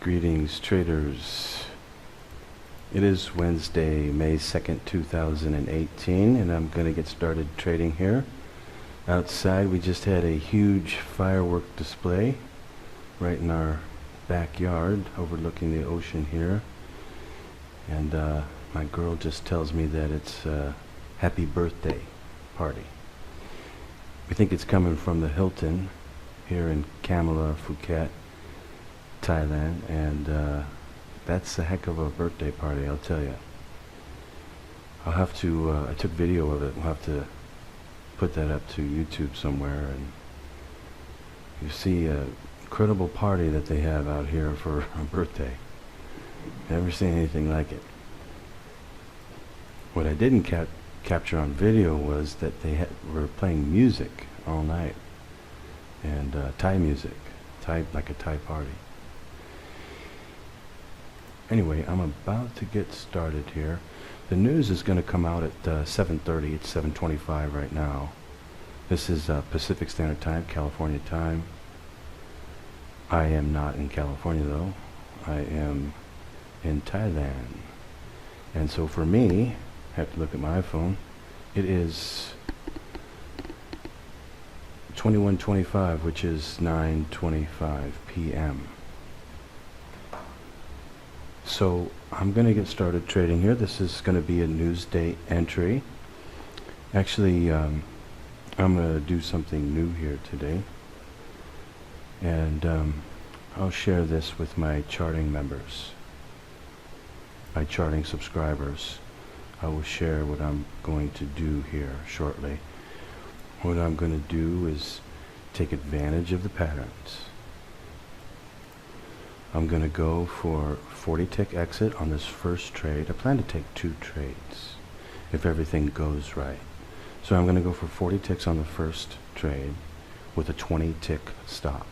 Greetings, traders. It is Wednesday, May 2nd, 2018, and I'm going to get started trading here. Outside, we just had a huge firework display right in our backyard, overlooking the ocean here. And my girl just tells me that it's a happy birthday party. We think it's coming from the Hilton here in Kamala, Phuket, Thailand, and that's a heck of a birthday party, I'll tell you. I'll have to, I took video of it, we'll have to put that up to YouTube somewhere, and you see a incredible party that they have out here for a birthday. Never seen anything like it. What I didn't capture on video was that they were playing music all night, and Thai music, like a Thai party. Anyway, I'm about to get started here. The news is going to come out at 7:30. It's 7:25 right now. This is Pacific Standard Time, California time. I am not in California though. I am in Thailand. And so for me, I have to look at my iPhone. It is 21:25, which is 9:25 p.m. So I'm going to get started trading here. This is going to be a Newsday entry. Actually, I'm going to do something new here today. And I'll share this with my charting members, my charting subscribers. I will share what I'm going to do here shortly. What I'm going to do is take advantage of the patterns. I'm going to go for 40 tick exit on this first trade. I plan to take 2 trades if everything goes right. So I'm going to go for 40 ticks on the first trade with a 20 tick stop.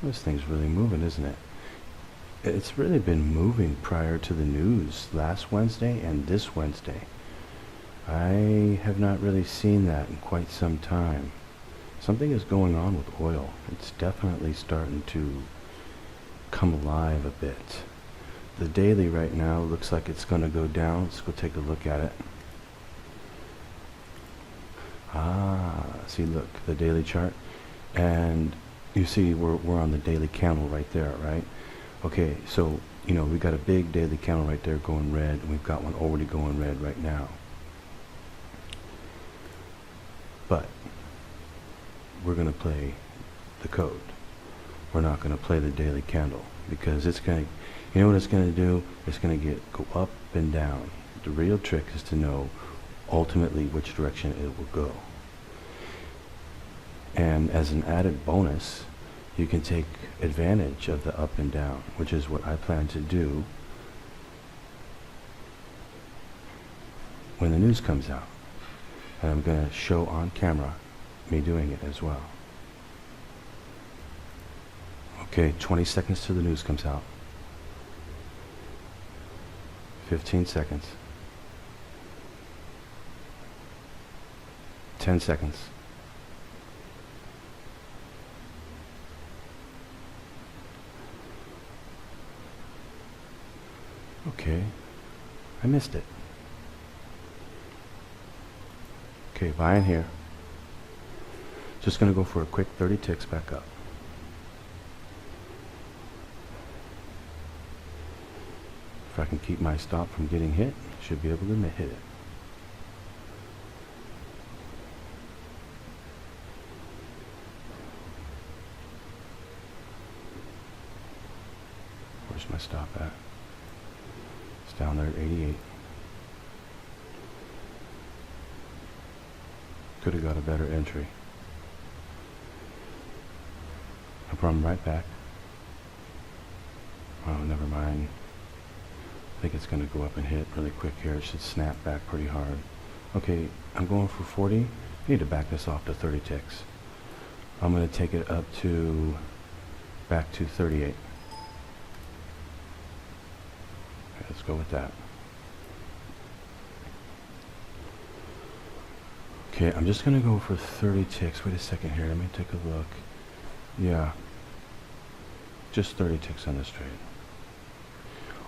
This thing's really moving, isn't it? It's really been moving prior to the news last Wednesday and this Wednesday. I have not really seen that in quite some time. Something is going on with oil. It's definitely starting to come alive a bit. The daily right now looks like it's going to go down. Let's go take a look at it. See, look, the daily chart, and you see we're on the daily candle right there, right? Okay, so you know we got a big daily candle right there going red, and we've got one already going red right now. But we're going to play the code. We're not going to play the daily candle, because it's going to, you know what it's going to do? It's going to go up and down. The real trick is to know ultimately which direction it will go. And as an added bonus, you can take advantage of the up and down, which is what I plan to do when the news comes out. And I'm going to show on camera me doing it as well. Okay, 20 seconds till the news comes out. 15 seconds. 10 seconds. Okay, I missed it. Okay, buying here. Just going to go for a quick 30 ticks back up. If I can keep my stop from getting hit, should be able to hit it. Where's my stop at? It's down there at 88. Could have got a better entry. I'll come right back. Oh, never mind. I think it's going to go up and hit really quick here. It should snap back pretty hard. Okay, I'm going for 40. I need to back this off to 30 ticks. I'm going to take it up to, back to 38. Okay, let's go with that. Okay, I'm just going to go for 30 ticks. Wait a second here. Let me take a look. Yeah. Just 30 ticks on this trade.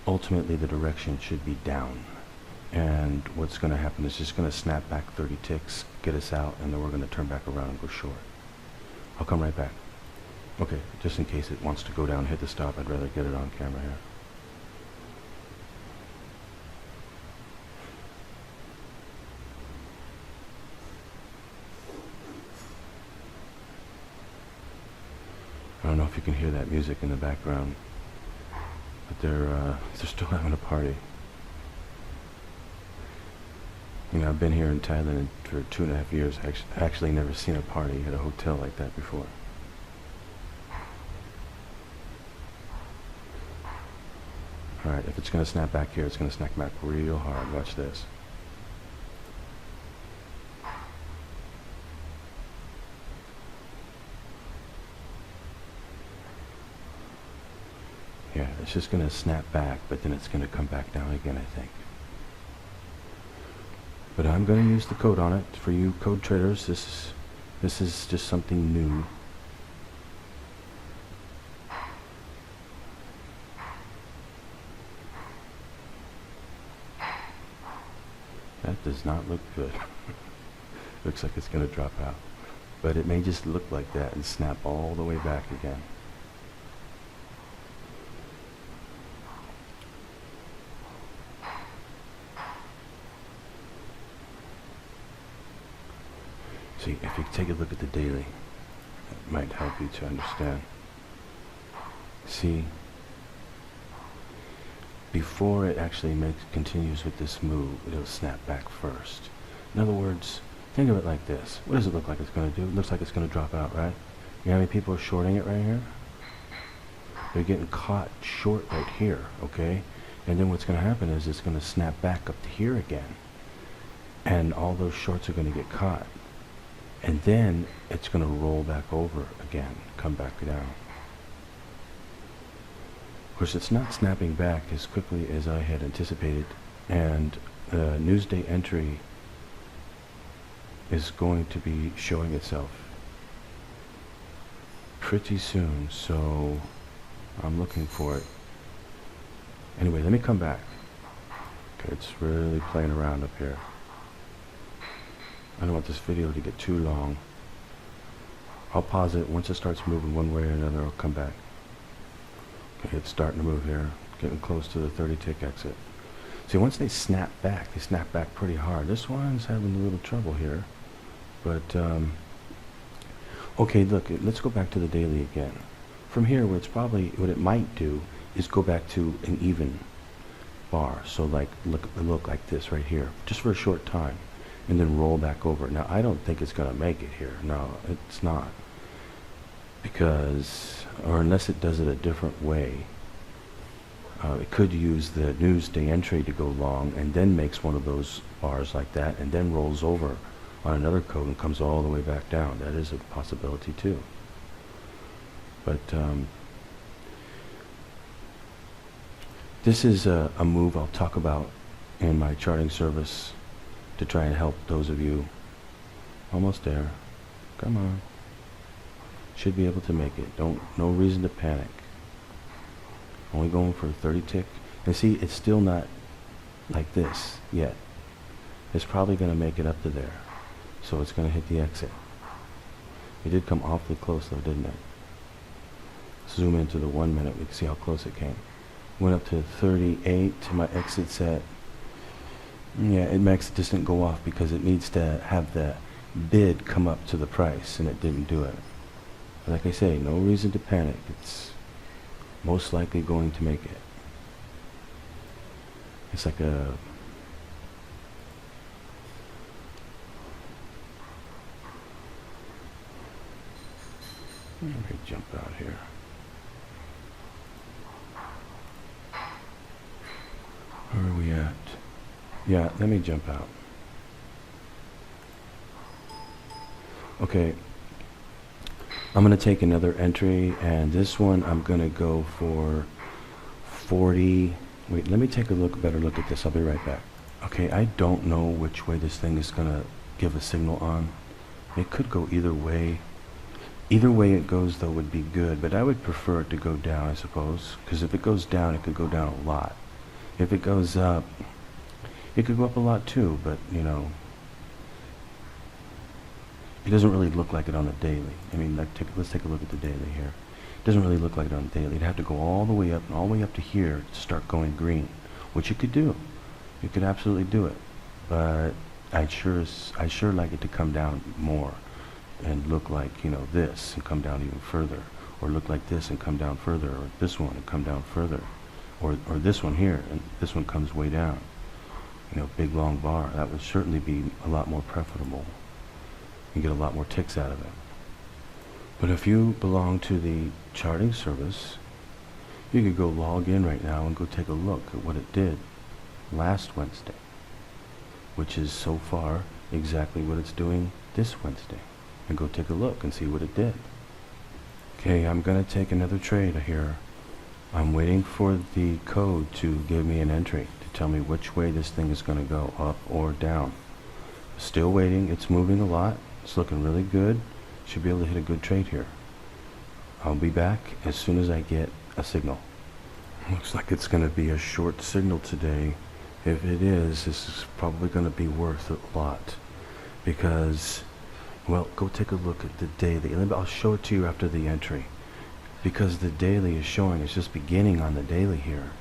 ultimately the direction should be down. And what's going to happen is just going to snap back 30 ticks, get us out, and then we're going to turn back around and go short. I'll come right back. Okay, just in case it wants to go down, hit the stop, I'd rather get it on camera here. I don't know if you can hear that music in the background, but they're still having a party. You know, I've been here in Thailand for 2.5 years. Actually never seen a party at a hotel like that before. Alright, if it's going to snap back here, it's going to snap back real hard. Watch this. Yeah, it's just going to snap back, but then it's going to come back down again, I think. But I'm going to use the code on it. For you code traders, this is just something new. That does not look good. Looks like it's going to drop out. But it may just look like that and snap all the way back again. See, if you take a look at the daily, it might help you to understand. See, before it actually continues with this move, it'll snap back first. In other words, think of it like this. What does it look like it's going to do? It looks like it's going to drop out, right? You know how many people are shorting it right here? They're getting caught short right here, okay? And then what's going to happen is it's going to snap back up to here again. And all those shorts are going to get caught. And then it's going to roll back over again, come back down. Of course, it's not snapping back as quickly as I had anticipated, and the Newsday entry is going to be showing itself pretty soon, so I'm looking for it. Anyway, let me come back. Okay, it's really playing around up here. I don't want this video to get too long. I'll pause it. Once it starts moving one way or another, I'll come back. Okay, it's starting to move here. Getting close to the 30 tick exit. See, once they snap back pretty hard. This one's having a little trouble here. But, okay, look, let's go back to the daily again. From here, what it might do is go back to an even bar. So like, look like this right here, just for a short time. And then roll back over. Now, I don't think it's going to make it here. No, it's not. Because, or unless it does it a different way, it could use the Newsday entry to go long and then makes one of those bars like that and then rolls over on another code and comes all the way back down. That is a possibility too. But this is a move I'll talk about in my charting service to try and help those of you. Almost there. Come on. Should be able to make it. No reason to panic. Only going for a 30 tick. And see, it's still not like this yet. It's probably going to make it up to there. So it's going to hit the exit. It did come awfully close though, didn't it? Zoom into the 1 minute, we can see how close it came. Went up to 38 to my exit set. Yeah, it makes it just didn't go off because it needs to have the bid come up to the price, and it didn't do it. But like I say, no reason to panic. It's most likely going to make it. It's like a let me jump out here. Where are we at? Yeah, let me jump out. Okay. I'm going to take another entry, and this one I'm going to go for 40. Wait, let me take a better look at this. I'll be right back. Okay, I don't know which way this thing is going to give a signal on. It could go either way. Either way it goes, though, would be good, but I would prefer it to go down, I suppose, because if it goes down, it could go down a lot. If it goes up, it could go up a lot too, but you know, it doesn't really look like it on the daily. I mean, let's take a look at the daily here. It doesn't really look like it on the daily. It'd have to go all the way up and all the way up to here to start going green, which you could do. You could absolutely do it, but I sure like it to come down more and look like, you know, this and come down even further, or look like this and come down further, or this one and come down further, or this one here and this one comes way down. You know, big long bar. That would certainly be a lot more preferable. You get a lot more ticks out of it. But if you belong to the charting service, you could go log in right now and go take a look at what it did last Wednesday, which is so far exactly what it's doing this Wednesday. And go take a look and see what it did. Okay, I'm gonna take another trade here. I'm waiting for the code to give me an entry to tell me which way this thing is gonna go, up or down. Still waiting. It's moving a lot. It's looking really good. Should be able to hit a good trade here. I'll be back as soon as I get a signal. Looks like it's going to be a short signal today. If it is, this is probably going to be worth a lot. Because, well, go take a look at the daily. I'll show it to you after the entry. Because the daily is showing, it's just beginning on the daily here,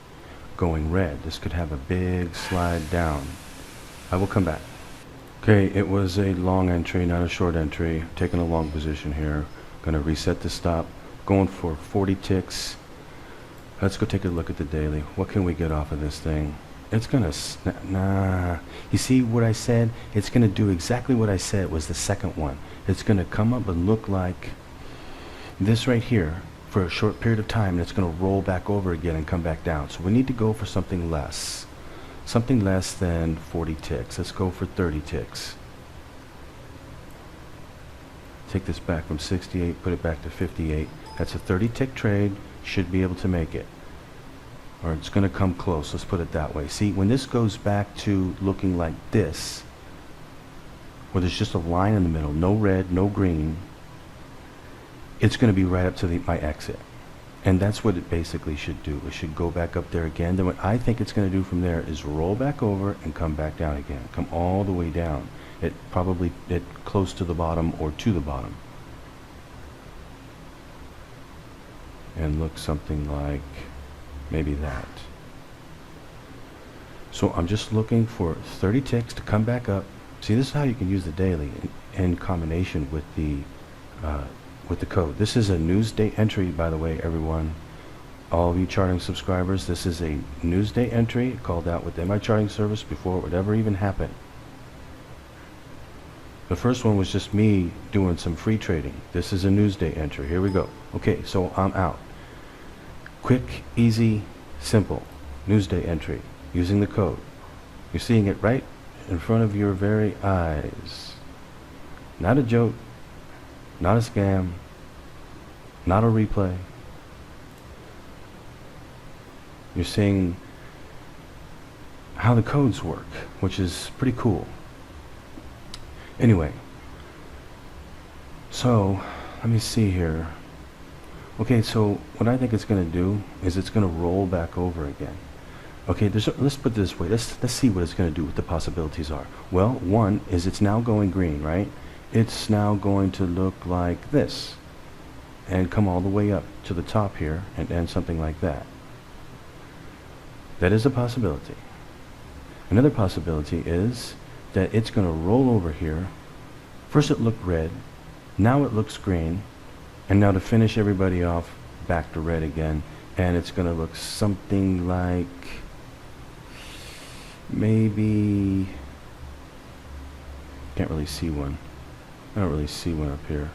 going red. This could have a big slide down. I will come back. Okay, it was a long entry, not a short entry. Taking a long position here. Gonna reset the stop. Going for 40 ticks. Let's go take a look at the daily. What can we get off of this thing? It's gonna nah. You see what I said? It's gonna do exactly what I said was the second one. It's gonna come up and look like this right here for a short period of time, and it's gonna roll back over again and come back down. So we need to go for something less. Something less than 40 ticks. Let's go for 30 ticks. Take this back from 68, put it back to 58. That's a 30 tick trade. Should be able to make it. Or it's going to come close. Let's put it that way. See, when this goes back to looking like this, where there's just a line in the middle, no red, no green, it's going to be right up to my exit. And that's what it basically should do. It should go back up there again. Then what I think it's going to do from there is roll back over and come back down again. Come all the way down. It probably close to the bottom or to the bottom. And look something like maybe that. So I'm just looking for 30 ticks to come back up. See, this is how you can use the daily in combination with the code. This is a news day entry, by the way, everyone. All of you charting subscribers, this is a news day entry called out within my charting service before it would ever even happen. The first one was just me doing some free trading. This is a news day entry. Here we go. Okay, so I'm out. Quick, easy, simple news day entry using the code. You're seeing it right in front of your very eyes. Not a joke, not a scam, not a replay. You're seeing how the codes work, which is pretty cool. Anyway, so let me see here. Okay, so what I think it's going to do is it's going to roll back over again. Okay, let's put it this way. Let's see what it's going to do, what the possibilities are. Well, one is it's now going green, right? It's now going to look like this and come all the way up to the top here and end something like that. That is a possibility. Another possibility is that it's going to roll over here. First it looked red, now it looks green, and now to finish everybody off, back to red again, and it's going to look something like maybe, can't really see one. I don't really see one up here.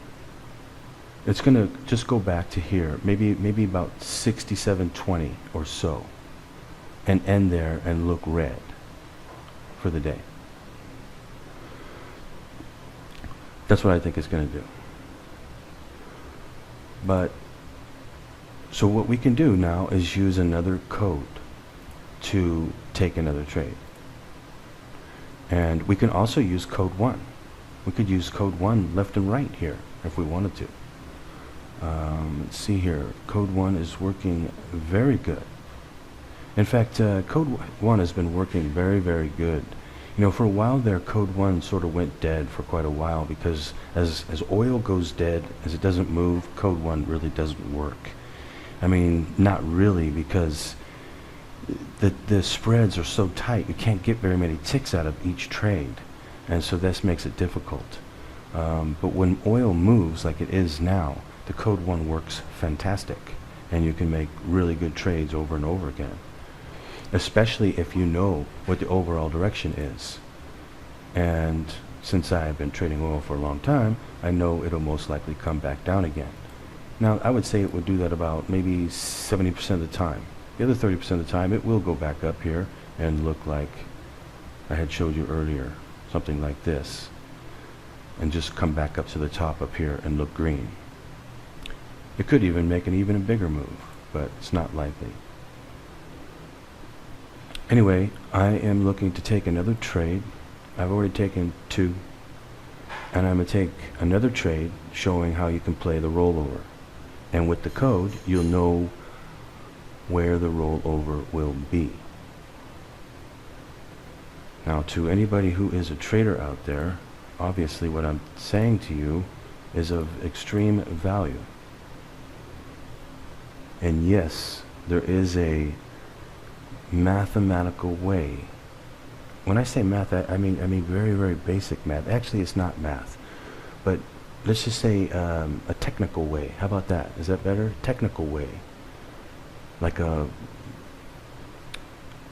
It's going to just go back to here, maybe about 67.20 or so, and end there and look red for the day. That's what I think it's going to do. But, so what we can do now is use another code to take another trade. And we can also use code 1. We could use code 1 left and right here if we wanted to. Let's see here. Code 1 is working very good. In fact, Code 1 has been working very, very good. You know, for a while there, Code 1 sort of went dead for quite a while because as oil goes dead, as it doesn't move, Code 1 really doesn't work. I mean, not really, because the spreads are so tight, you can't get very many ticks out of each trade. And so this makes it difficult. But when oil moves like it is now, the Code 1 works fantastic. And you can make really good trades over and over again. Especially if you know what the overall direction is. And since I have been trading oil for a long time, I know it'll most likely come back down again. Now, I would say it would do that about maybe 70% of the time. The other 30% of the time, it will go back up here and look like I had showed you earlier, something like this, and just come back up to the top up here and look green. It could even make an even bigger move, but it's not likely. Anyway, I am looking to take another trade. I've already taken 2, and I'm going to take another trade showing how you can play the rollover. And with the code, you'll know where the rollover will be. Now, to anybody who is a trader out there, obviously what I'm saying to you is of extreme value. And yes, there is a mathematical way. When I say math, I mean very, very basic math. Actually, it's not math, but let's just say a technical way. How about that? Is that better? Technical way. Like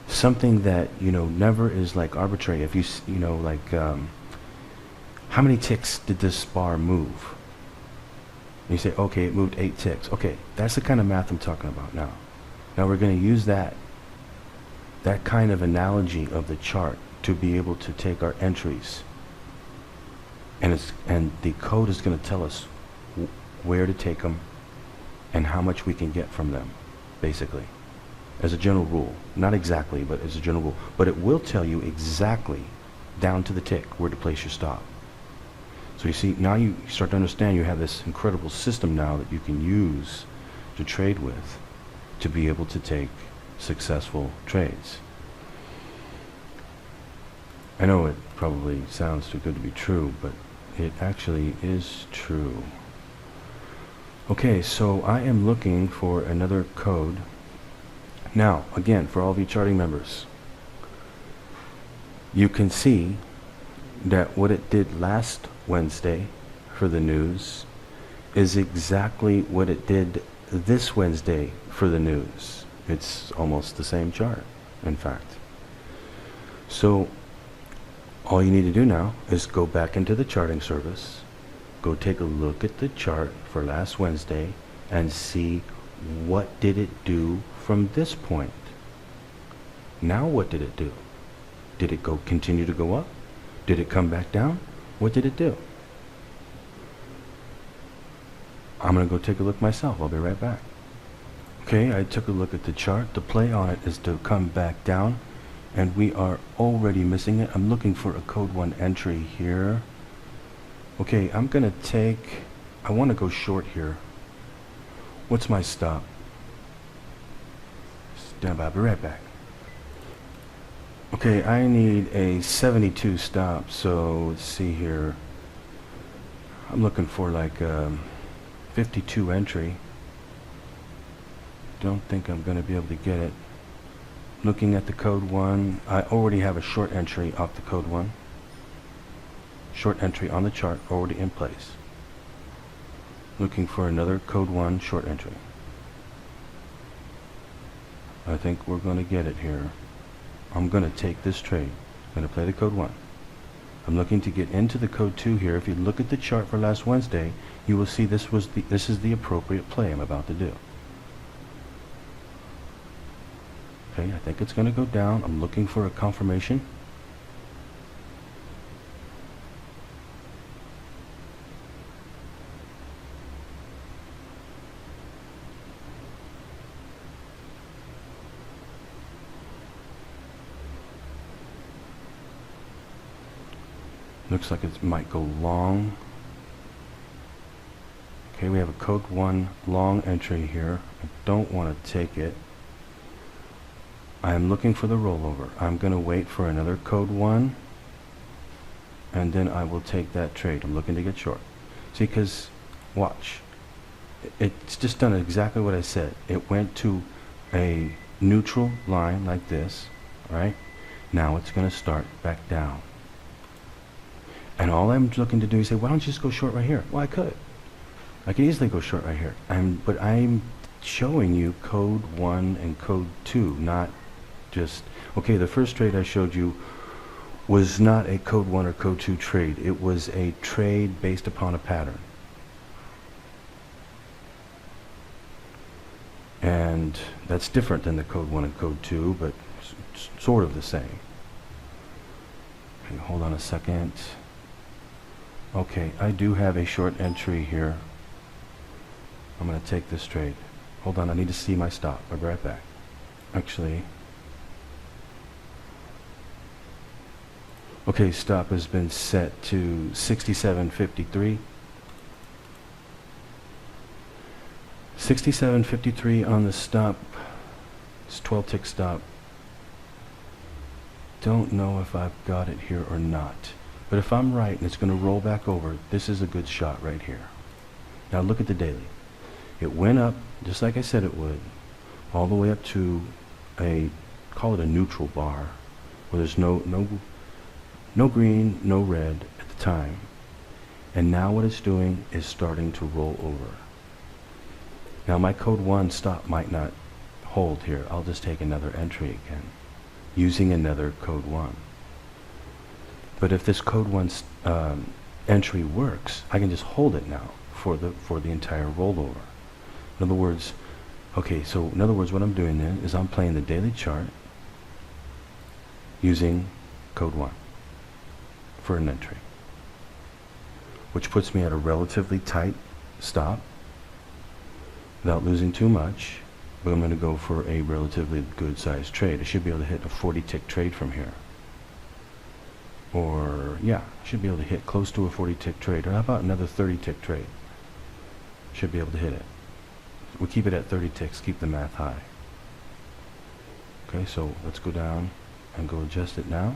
something that, you know, never is like arbitrary. If you know, like how many ticks did this bar move? And you say, okay, it moved 8 ticks. Okay, that's the kind of math I'm talking about now. Now we're going to use that kind of analogy of the chart to be able to take our entries. And the code is going to tell us where to take them and how much we can get from them, basically, as a general rule. Not exactly, but as a general rule. But it will tell you exactly, down to the tick, where to place your stop. So you see, now you start to understand you have this incredible system now that you can use to trade with to be able to take successful trades. I know it probably sounds too good to be true, but it actually is true. Okay, so I am looking for another code. Now, again, for all of you charting members, you can see that what it did last Wednesday for the news is exactly what it did this Wednesday for the news. It's almost the same chart, in fact. So all you need to do now is go back into the charting service, go take a look at the chart for last Wednesday and see what did it do from this point. Now what did it do? Did it continue to go up? Did it come back down? What did it do? I'm going to go take a look myself. I'll be right back. Okay, I took a look at the chart. The play on it is to come back down, and we are already missing it. I'm looking for a code 1 entry here. Okay, I'm going to take, I want to go short here. What's my stop? Stand by, I'll be right back. Okay, I need a 72 stop, so let's see here. I'm looking for like 52 entry. Don't think I'm going to be able to get it. Looking at the code 1, I already have a short entry off the code 1. Short entry on the chart already in place. Looking for another code 1 short entry. I think we're going to get it here. I'm going to take this trade. I'm going to play the code 1. I'm looking to get into the code 2 here. If you look at the chart for last Wednesday, you will see this is the appropriate play I'm about to do. Okay, I think it's going to go down. I'm looking for a confirmation. Looks like it might go long. Okay, we have a code 1 long entry here. I don't want to take it. I'm looking for the rollover. I'm going to wait for another code 1, and then I will take that trade. I'm looking to get short. See, because, watch. It's just done exactly what I said. It went to a neutral line like this, right? Now it's going to start back down. And all I'm looking to do is say, why don't you just go short right here? Well, I could. I could easily go short right here. But I'm showing you code 1 and code 2, not just, okay, the first trade I showed you was not a code 1 or code 2 trade. It was a trade based upon a pattern. And that's different than the code 1 and code 2, but sort of the same. Okay, hold on a second. Okay, I do have a short entry here. I'm going to take this trade. Hold on, I need to see my stop. I'll be right back. Actually, okay, stop has been set to 67.53. 67.53 on the stop. It's 12 tick stop. Don't know if I've got it here or not. But if I'm right and it's going to roll back over, this is a good shot right here. Now look at the daily. It went up, just like I said it would, all the way up to a, call it a neutral bar, where there's no green, no red at the time. And now what it's doing is starting to roll over. Now my code 1 stop might not hold here. I'll just take another entry again, using another code 1. But if this code 1 entry works, I can just hold it now for the entire rollover. In other words, okay, so in other words, what I'm doing then is I'm playing the daily chart using code 1 for an entry, which puts me at a relatively tight stop without losing too much, but I'm going to go for a relatively good sized trade. I should be able to hit a 40 tick trade from here. Or, yeah, I should be able to hit close to a 40 tick trade. Or how about another 30 tick trade? Should be able to hit it. We'll keep it at 30 ticks, keep the math high. Okay, so let's go down and go adjust it now.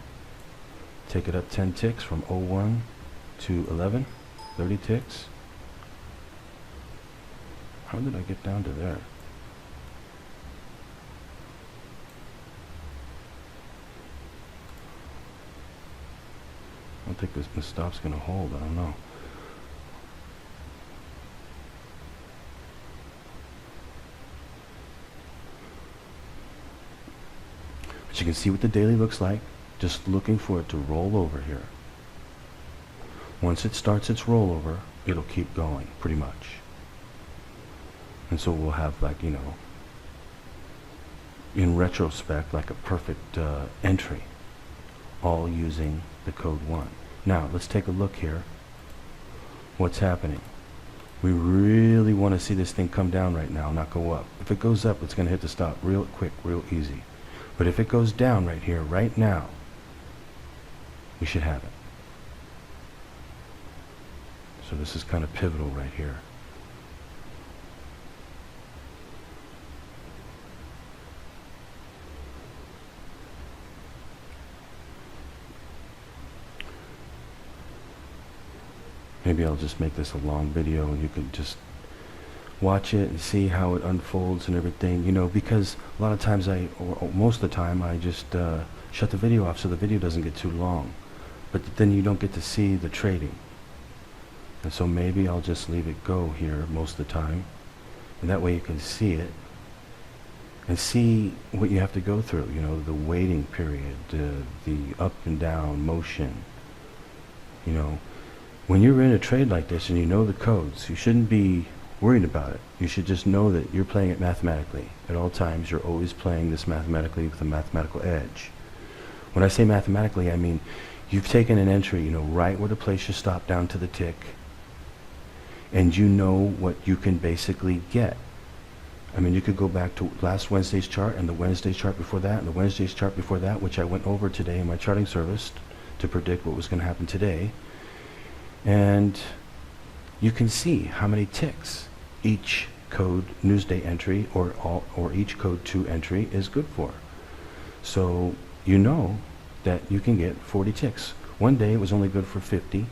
Take it up 10 ticks from 01 to 11, 30 ticks. How did I get down to there? I don't think this stop's going to hold. I don't know. But you can see what the daily looks like. Just looking for it to roll over here. Once it starts its rollover, it'll keep going, pretty much. And so we'll have, like, you know, in retrospect, like a perfect entry, all using the code 1. Now, let's take a look here. What's happening? We really want to see this thing come down right now, not go up. If it goes up, it's going to hit the stop real quick, real easy. But if it goes down right here, right now, we should have it. So this is kind of pivotal right here. Maybe I'll just make this a long video and you can just watch it and see how it unfolds and everything, you know, because a lot of times or most of the time I just shut the video off so the video doesn't get too long. But then you don't get to see the trading. And so maybe I'll just leave it go here most of the time. And that way you can see it and see what you have to go through, you know, the waiting period, the up and down motion, you know. When you're in a trade like this and you know the codes, you shouldn't be worried about it. You should just know that you're playing it mathematically. At all times, you're always playing this mathematically with a mathematical edge. When I say mathematically, I mean you've taken an entry, you know, right where to place your stop down to the tick, and you know what you can basically get. I mean, you could go back to last Wednesday's chart and the Wednesday's chart before that and the Wednesday's chart before that, which I went over today in my charting service to predict what was going to happen today. And you can see how many ticks each code Newsday entry or each code 2 entry is good for. So you know that you can get 40 ticks. One day it was only good for 50.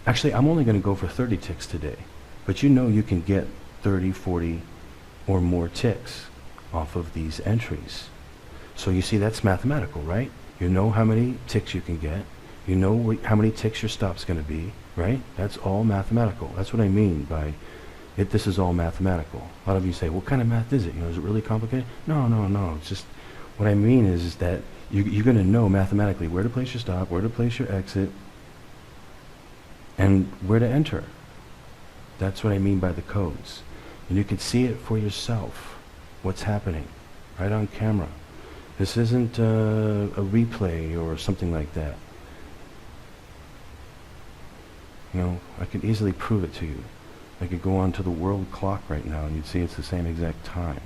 Actually, I'm only going to go for 30 ticks today. But you know you can get 30, 40 or more ticks off of these entries. So you see, that's mathematical, right? You know how many ticks you can get. You know how many ticks your stop's going to be, right? That's all mathematical. That's what I mean by it. This is all mathematical. A lot of you say, what kind of math is it? You know, is it really complicated? No, no, no. It's just, what I mean is that you're going to know mathematically where to place your stop, where to place your exit, and where to enter. That's what I mean by the codes. And you can see it for yourself, what's happening, right on camera. This isn't a replay or something like that. You know, I could easily prove it to you. I could go on to the world clock right now and you'd see it's the same exact time.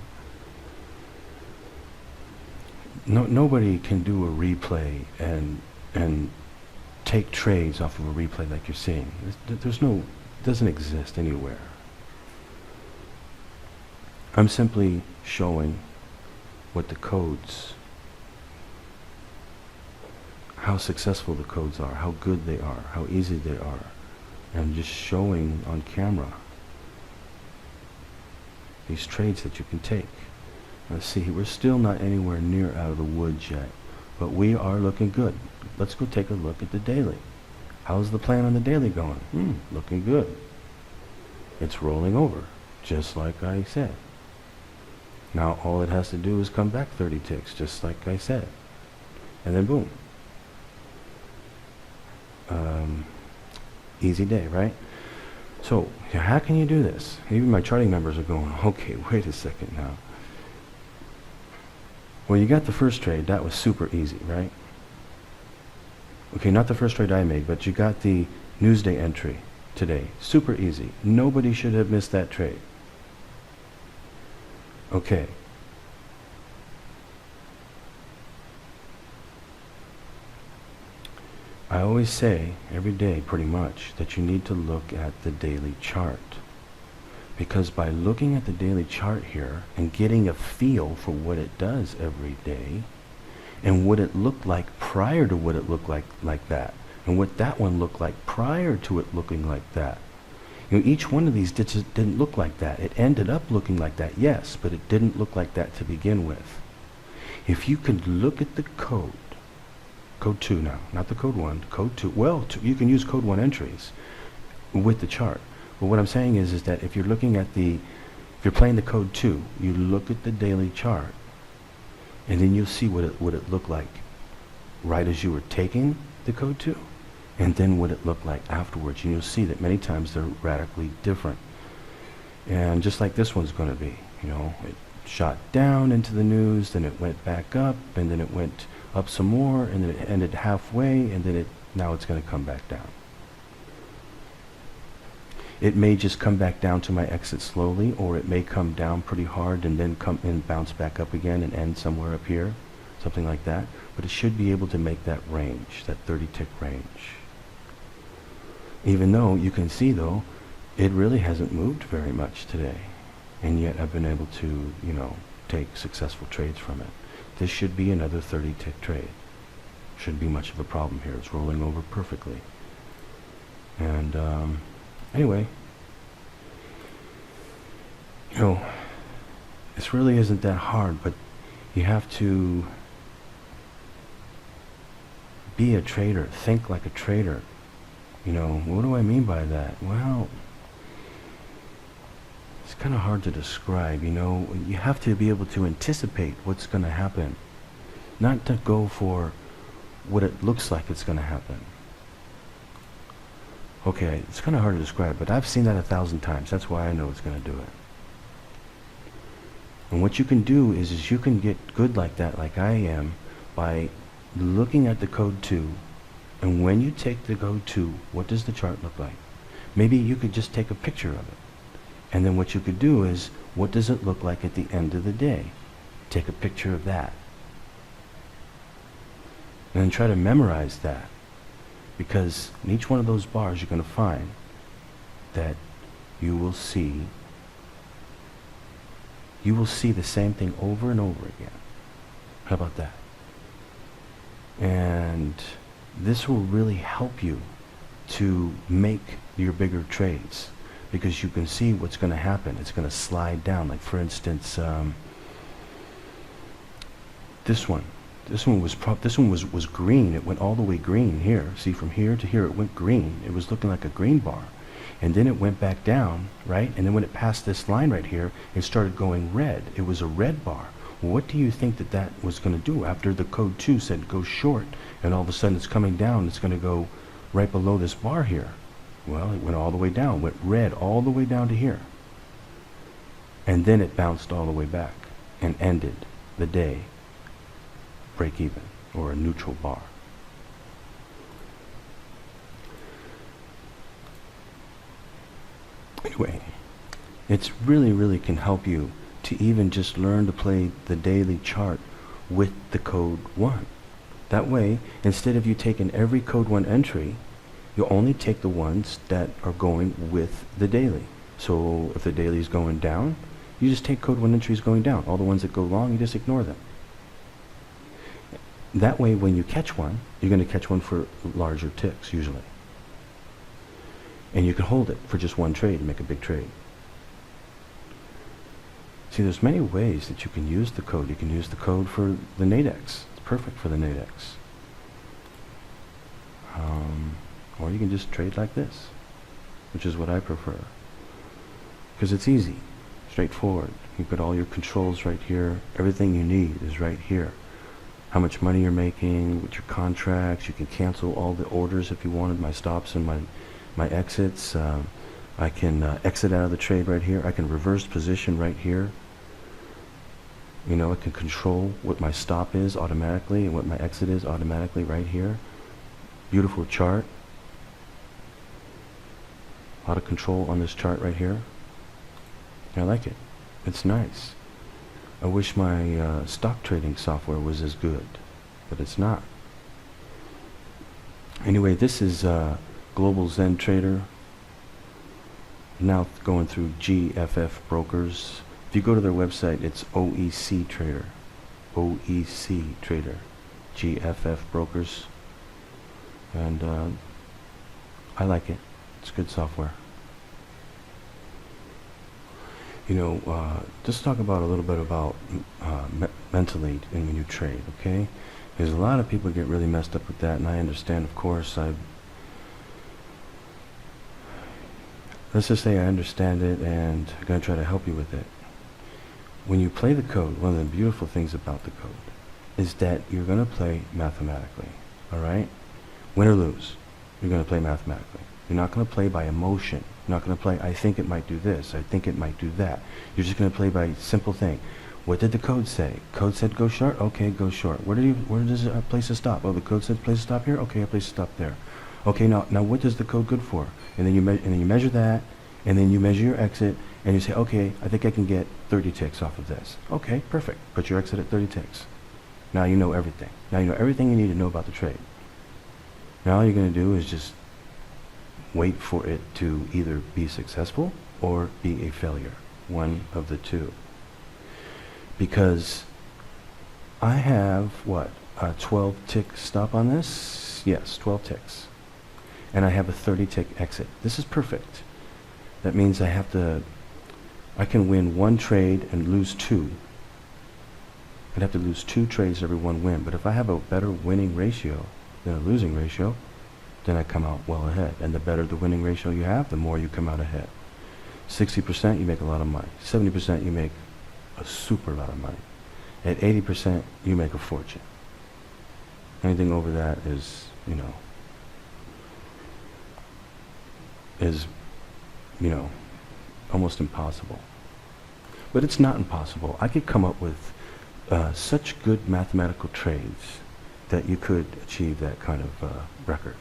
Nobody can do a replay and take trades off of a replay like you're seeing. There's no, it doesn't exist anywhere. I'm simply showing what the codes, how successful the codes are, how good they are, how easy they are. And just showing on camera these trades that you can take. Let's see, we're still not anywhere near out of the woods yet, but we are looking good. Let's go take a look at the daily. How's the plan on the daily going? Looking good. It's rolling over, just like I said. Now all it has to do is come back 30 ticks, just like I said. And then boom. Easy day, right? So, how can you do this? Even my charting members are going, okay, wait a second now. Well, you got the first trade. That was super easy, right? Okay, not the first trade I made, but you got the Newsday entry today. Super easy. Nobody should have missed that trade. Okay. I always say, every day pretty much, that you need to look at the daily chart. Because by looking at the daily chart here and getting a feel for what it does every day, and what it looked like prior to what it looked like that, and what that one looked like prior to it looking like that. You know, each one of these didn't look like that. It ended up looking like that, yes, but it didn't look like that to begin with. If you could look at the code 2 now, not the code 1, code 2. Well, you can use code 1 entries with the chart. But what I'm saying is that if you're looking at if you're playing the code 2, you look at the daily chart, and then you'll see what it looked like right as you were taking the code 2, and then what it looked like afterwards. And you'll see that many times they're radically different. And just like this one's going to be, you know, it shot down into the news, then it went back up, and then it went up some more, and then it ended halfway, and then now it's going to come back down. It may just come back down to my exit slowly, or it may come down pretty hard and then come and bounce back up again and end somewhere up here, something like that. But it should be able to make that range, that 30 tick range. Even though you can see though, it really hasn't moved very much today. And yet I've been able to, you know, take successful trades from it. This should be another 30 tick trade. Shouldn't be much of a problem here. It's rolling over perfectly. And anyway, you know, this really isn't that hard, but you have to be a trader, think like a trader. You know, what do I mean by that? Well, it's kind of hard to describe, you know. You have to be able to anticipate what's going to happen, not to go for what it looks like it's going to happen. Okay, it's kind of hard to describe, but I've seen that 1,000 times. That's why I know it's going to do it. And what you can do is you can get good like that, like I am, by looking at the code 2. And when you take the code 2, what does the chart look like? Maybe you could just take a picture of it. And then what you could do is, what does it look like at the end of the day? Take a picture of that. And then try to memorize that. Because in each one of those bars you're going to find that you will see you will see the same thing over and over again. How about that? And this will really help you to make your bigger trades, because you can see what's going to happen. It's going to slide down. Like for instance, this one was green. It went all the way green here. See, from here to here, it went green. It was looking like a green bar. And then it went back down, right? And then when it passed this line right here, it started going red. It was a red bar. Well, what do you think that was going to do after the code 2 said go short, and all of a sudden it's coming down, it's going to go right below this bar here? Well, it went all the way down, went red all the way down to here. And then it bounced all the way back and ended the day break even, or a neutral bar. Anyway, it's really can help you to even just learn to play the daily chart with the code 1. That way, instead of you taking every code 1 entry, you only take the ones that are going with the daily. So if the daily is going down, you just take code 1 entries going down. All the ones that go long, you just ignore them. That way, when you catch one, you're going to catch one for larger ticks, usually. And you can hold it for just one trade and make a big trade. See, there's many ways that you can use the code. You can use the code for the Nadex. It's perfect for the Nadex. Or you can just trade like this, which is what I prefer. Because it's easy, straightforward. You've got all your controls right here. Everything you need is right here. How much money you're making, with your contracts. You can cancel all the orders if you wanted, my stops and my exits. I can exit out of the trade right here. I can reverse position right here. You know, I can control what my stop is automatically and what my exit is automatically right here. Beautiful chart. A lot of control on this chart right here. I like it. It's nice. I wish my stock trading software was as good, but it's not. Anyway, this is Global Zen Trader. Now going through GFF Brokers. If you go to their website, it's OEC Trader. OEC Trader. GFF Brokers. And I like it. It's good software. You know, just talk about a little bit about mentally when you trade, okay? Because a lot of people get really messed up with that, and I understand, of course. Let's just say I understand it, and I'm going to try to help you with it. When you play the code, one of the beautiful things about the code is that you're going to play mathematically, all right? Win or lose, you're going to play mathematically. You're not going to play by emotion. You're not going to play, I think it might do this, I think it might do that. You're just going to play by simple thing. What did the code say? Code said go short? Okay, go short. Where does it place a stop? Oh, the code said place a stop here? Okay, I place a stop there. Okay, now what does the code good for? And then you measure that, and then you measure your exit, and you say, okay, I think I can get 30 ticks off of this. Okay, perfect. Put your exit at 30 ticks. Now you know everything. Now you know everything you need to know about the trade. Now all you're going to do is just wait for it to either be successful or be a failure. One of the two. Because I have, what, a 12 tick stop on this? Yes, 12 ticks. And I have a 30 tick exit. This is perfect. That means I can win one trade and lose two. I'd have to lose 2 trades every one win. But if I have a better winning ratio than a losing ratio, then I come out well ahead. And the better the winning ratio you have, the more you come out ahead. 60% you make a lot of money. 70% you make a super lot of money. At 80% you make a fortune. Anything over that is, almost impossible. But it's not impossible. I could come up with such good mathematical trades that you could achieve that kind of record.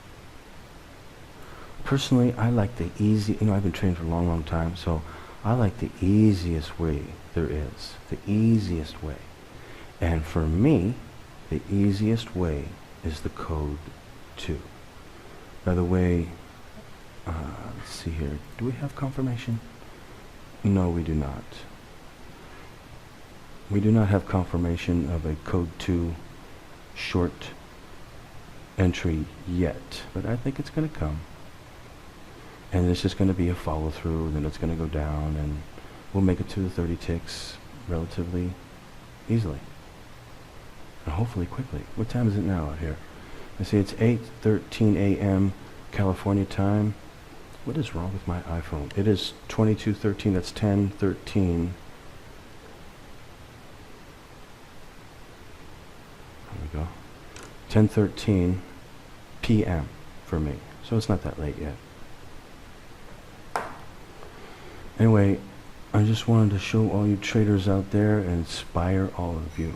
Personally, I like the easy, I've been trained for a long time, so I like the easiest way there is. The easiest way. And for me, the easiest way is the code 2. By the way, let's see here. Do we have confirmation? No, we do not. We do not have confirmation of a code 2 short entry yet, but I think it's going to come. And it's just going to be a follow through, then it's going to go down, and we'll make it to the 30 ticks relatively easily. And hopefully quickly. What time is it now out here? I see it's 8:13 a.m. California time. What is wrong with my iPhone? It is 22:13, that's 10:13. There we go. 10:13 p.m. for me. So it's not that late yet. Anyway, I just wanted to show all you traders out there and inspire all of you.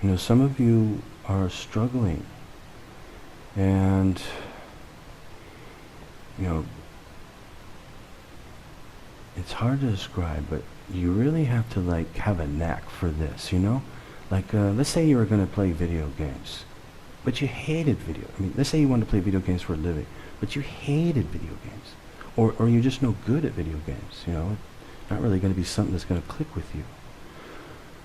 You know, some of you are struggling, and you know, it's hard to describe, but you really have to like have a knack for this, you know? Like, let's say you were going to play video games, but you hated let's say you wanted to play video games for a living, but you hated video games. Or you're just no good at video games, you know? Not really going to be something that's going to click with you.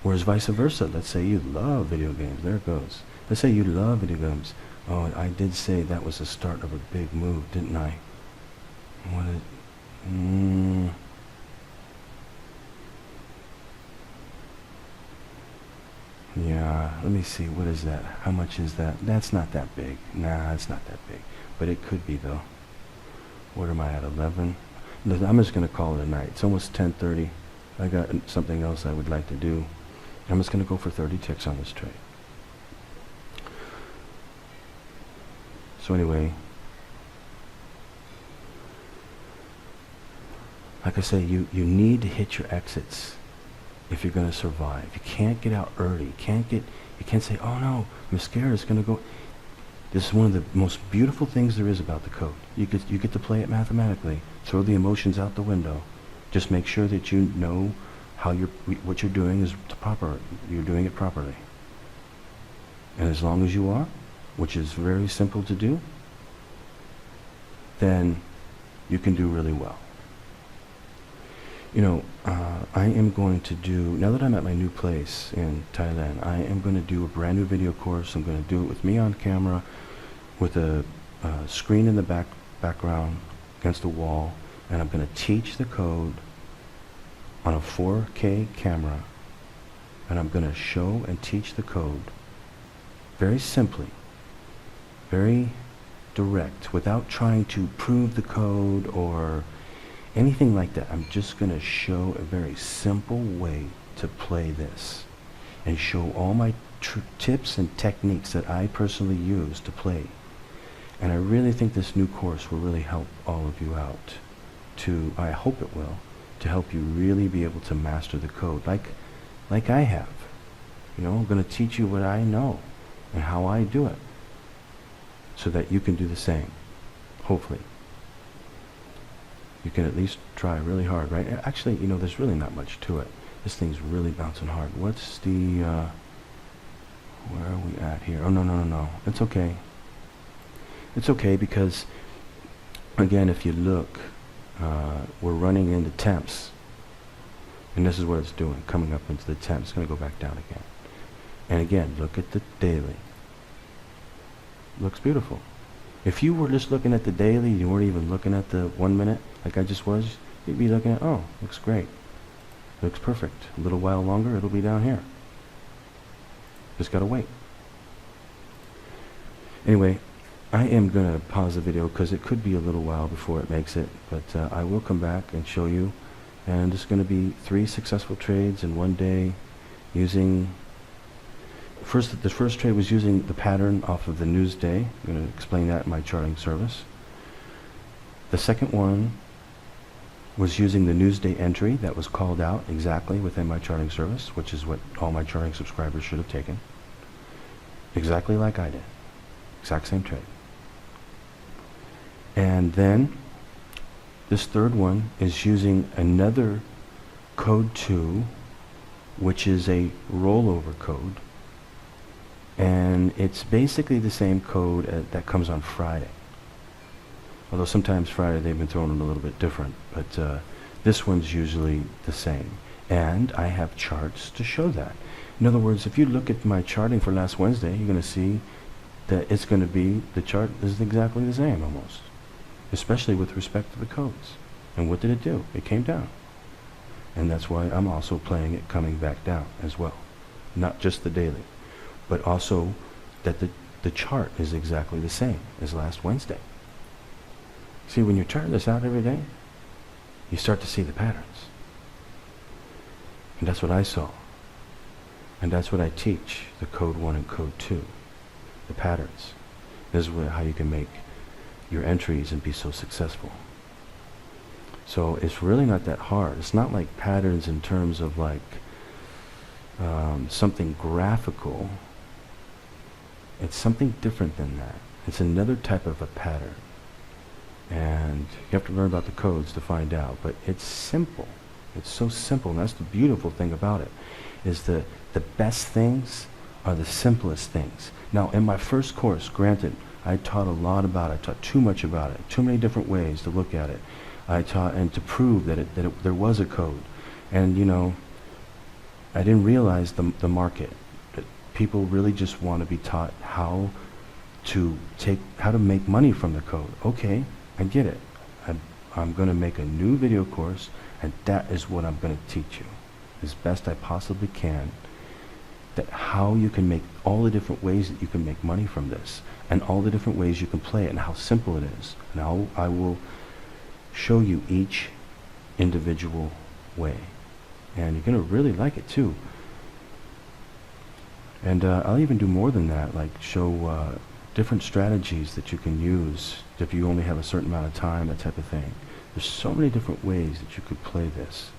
Whereas vice versa, let's say you love video games. There it goes. Let's say you love video games. Oh, I did say that was the start of a big move, didn't I? Yeah, let me see. What is that? How much is that? That's not that big. Nah, it's not that big. But it could be, though. What am I at, 11? I'm just going to call it a night. It's almost 10:30. I got something else I would like to do. I'm just going to go for 30 ticks on this trade. So anyway, like I say, you need to hit your exits if you're going to survive. You can't get out early. You can't say, oh no, I'm scared, it's going to go. This is one of the most beautiful things there is about the code. You get to play it mathematically. Throw the emotions out the window. Just make sure that you know how what you're doing is proper. You're doing it properly. And as long as you are, which is very simple to do, then you can do really well. You know, I am going to do, now that I'm at my new place in Thailand, I am going to do a brand new video course. I'm going to do it with me on camera, with a screen in the background against the wall, and I'm going to teach the code on a 4K camera, and I'm going to show and teach the code very simply, very direct, without trying to prove the code or anything like that. I'm just going to show a very simple way to play this and show all my tips and techniques that I personally use to play. And I really think this new course will really help all of you out. I hope it will, to help you really be able to master the code like I have. You know, I'm going to teach you what I know and how I do it, so that you can do the same, hopefully. You can at least try really hard, right? Actually, you know, there's really not much to it. This thing's really bouncing hard. What's the, where are we at here? Oh, no. It's okay. It's okay because, again, if you look, we're running into temps. And this is what it's doing, coming up into the temps. It's going to go back down again. And again, look at the daily. Looks beautiful. If you were just looking at the daily, you weren't even looking at the 1 minute, like I just was, you'd be looking at, oh, looks great. Looks perfect. A little while longer, it'll be down here. Just gotta wait. Anyway, I am gonna pause the video because it could be a little while before it makes it, but I will come back and show you. And it's gonna be 3 successful trades in 1 day using, the first trade was using the pattern off of the Newsday. I'm going to explain that in my charting service. The second one was using the Newsday entry that was called out exactly within my charting service, which is what all my charting subscribers should have taken. Exactly like I did. Exact same trade. And then this third one is using another code 2, which is a rollover code. And it's basically the same code that comes on Friday. Although sometimes Friday they've been throwing it a little bit different, but this one's usually the same. And I have charts to show that. In other words, if you look at my charting for last Wednesday, you're going to see that it's going to be, the chart is exactly the same almost, especially with respect to the codes. And what did it do? It came down. And that's why I'm also playing it coming back down as well. Not just the daily, but also that the chart is exactly the same as last Wednesday. See, when you chart this out every day, you start to see the patterns. And that's what I saw. And that's what I teach, the code 1 and code 2, the patterns. This is how you can make your entries and be so successful. So it's really not that hard. It's not like patterns in terms of like something graphical. It's something different than that. It's another type of a pattern. And you have to learn about the codes to find out. But it's simple. It's so simple. And that's the beautiful thing about it, is the best things are the simplest things. Now, in my first course, granted, I taught a lot about it. I taught too much about it, too many different ways to look at it. I taught, and to prove that there was a code. And, you know, I didn't realize the market. That people really just want to be taught how to make money from the code. Okay, I get it. I'm going to make a new video course, and that is what I'm going to teach you as best I possibly can. That how you can make all the different ways that you can make money from this, and all the different ways you can play it, and how simple it is. And I will show you each individual way, and you're going to really like it too. And I'll even do more than that, like show different strategies that you can use if you only have a certain amount of time, that type of thing. There's so many different ways that you could play this,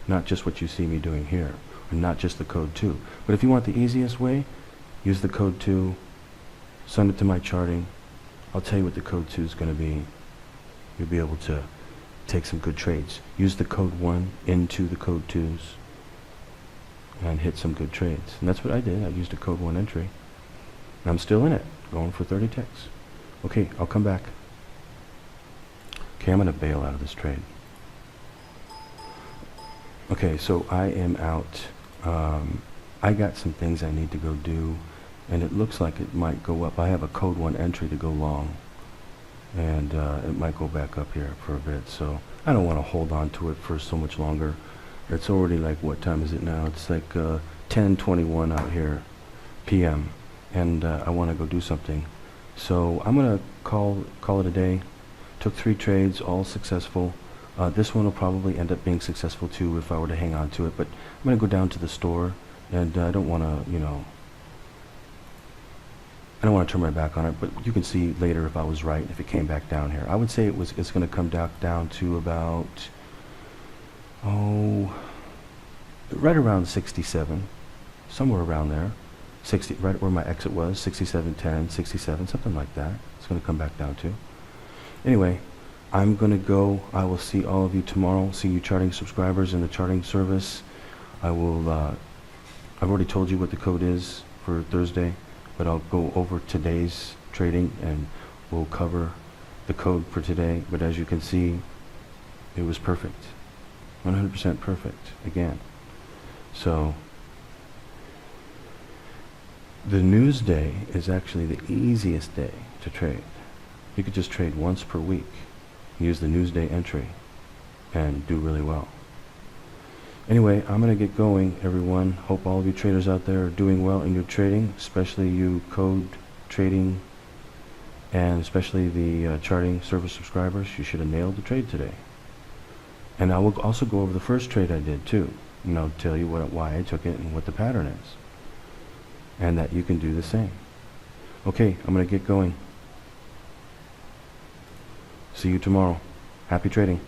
not just what you see me doing here, or not just the code 2. But if you want the easiest way, use the code 2, send it to my charting. I'll tell you what the code 2 is going to be. You'll be able to take some good trades. Use the code 1 into the code 2s and hit some good trades. And that's what I did. I used a code 1 entry. And I'm still in it, going for 30 ticks. Okay, I'll come back. Okay, I'm going to bail out of this trade. Okay, so I am out. I got some things I need to go do, and it looks like it might go up. I have a code 1 entry to go long, and it might go back up here for a bit. So I don't want to hold on to it for so much longer. It's already like, what time is it now? It's like 10:21 out here, p.m. And I want to go do something. So I'm going to call it a day. Took 3 trades, all successful. This one will probably end up being successful too if I were to hang on to it, but I'm going to go down to the store, and I don't want to, you know, I don't want to turn my back on it, but you can see later if I was right, if it came back down here. I would say it's going to come down to about, right around 67, somewhere around there. 60, right where my exit was, 67.10, 67, something like that. It's going to come back down to. Anyway, I'm going to go. I will see all of you tomorrow. See you charting subscribers in the charting service. I will, I've already told you what the code is for Thursday, but I'll go over today's trading and we'll cover the code for today. But as you can see, it was perfect. 100% perfect again. So the news day is actually the easiest day to trade. You could just trade once per week. Use the Newsday entry and do really well. Anyway, I'm going to get going, everyone. Hope all of you traders out there are doing well in your trading, especially you code trading and especially the charting service subscribers. You should have nailed the trade today. And I will also go over the first trade I did too, and I'll tell you why I took it and what the pattern is, and that you can do the same. Okay, I'm going to get going. See you tomorrow. Happy trading.